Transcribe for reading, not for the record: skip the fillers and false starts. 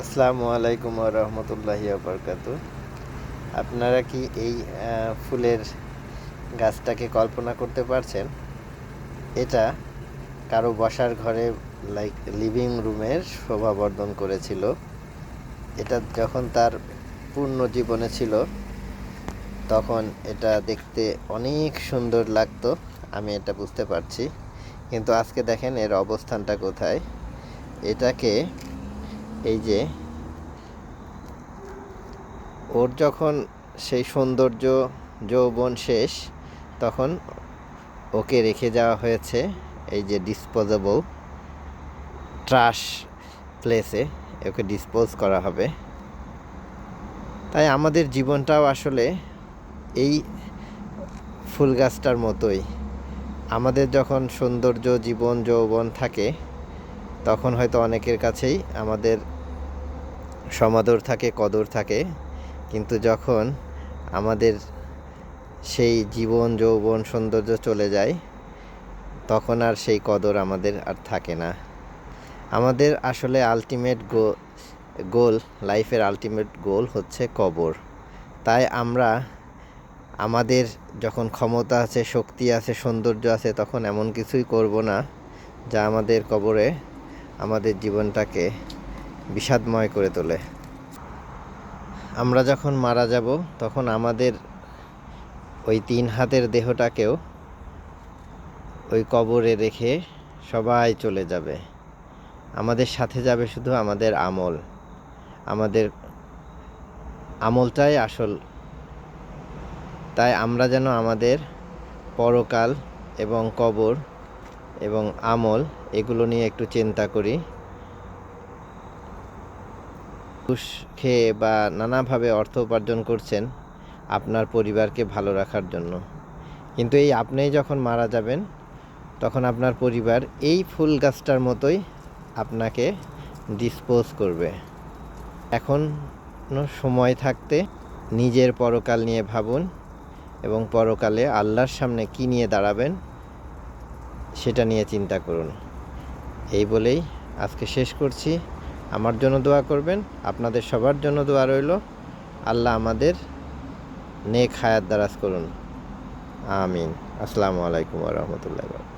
আসসালামু আলাইকুম ওয়া রাহমাতুল্লাহি ওয়া বারাকাতুহু। আপনারা কি এই ফুলের গাছটাকে কল্পনা করতে পারছেন? এটা কারো বসার ঘরে লাইক লিভিং রুমের শোভাবর্ধন করেছিল। এটা যখন তার পূর্ণ জীবনে ছিল তখন এটা দেখতে অনেক সুন্দর লাগতো, আমি এটা বুঝতে পারছি। কিন্তু আজকে দেখেন এর অবস্থানটা কোথায়। এটাকে এই যে ওর যখন সেই সৌন্দর্য যৌবন শেষ, তখন ওকে রেখে যাওয়া হয়েছে এই যে ডিসপোজেবল ট্রাশ প্লেসে। ওকে ডিসপোজ করা হবে। তাই আমাদের জীবনটাও আসলে এই ফুল গাছটার মতোই। আমাদের যখন সৌন্দর্য জীবন যৌবন থাকে তখন হয়তো অনেকের কাছেই আমাদের সমাদর থাকে, কদর থাকে। কিন্তু যখন আমাদের সেই জীবন যৌবন সৌন্দর্য চলে যায় তখন আর সেই কদর আমাদের আর থাকে না। আমাদের আসলে আলটিমেট গোল, লাইফের আলটিমেট গোল হচ্ছে কবর। তাই আমরা আমাদের যখন ক্ষমতা আছে, শক্তি আছে, সৌন্দর্য আছে, তখন এমন কিছুই করব না যা আমাদের কবরে আমাদের জীবনটাকে বিষাদময় করে তোলে। আমরা যখন মারা যাব তখন আমাদের ওই 3 হাতের দেহটাকেও ওই কবরে রেখে সবাই চলে যাবে। আমাদের সাথে যাবে শুধু আমাদের আমল। আমাদের আমলটাই আসল। তাই আমরা যেন আমাদের পরকাল এবং কবর এবং আমল এগুলো নিয়ে একটু চিন্তা করি। ঘুষ খেয়ে বা নানাভাবে অর্থ উপার্জন করছেন আপনার পরিবারকে ভালো রাখার জন্য, কিন্তু এই আপনিই যখন মারা যাবেন তখন আপনার পরিবার এই ফুল গাছটার মতোই আপনাকে ডিসপোজ করবে। এখনও সময় থাকতে নিজের পরকাল নিয়ে ভাবুন এবং পরকালে আল্লাহর সামনে কী নিয়ে দাঁড়াবেন সেটা নিয়ে চিন্তা করুন। এই বলেই আজকে শেষ করছি। আমার জন্য দোয়া করবেন, আপনাদের সবার জন্য দোয়া রইল। আল্লাহ আমাদের নেক হায়াত দারাজ করুন। আমিন। আসসালামু আলাইকুম ওয়া রাহমাতুল্লাহি ওয়া বারাকাতুহু।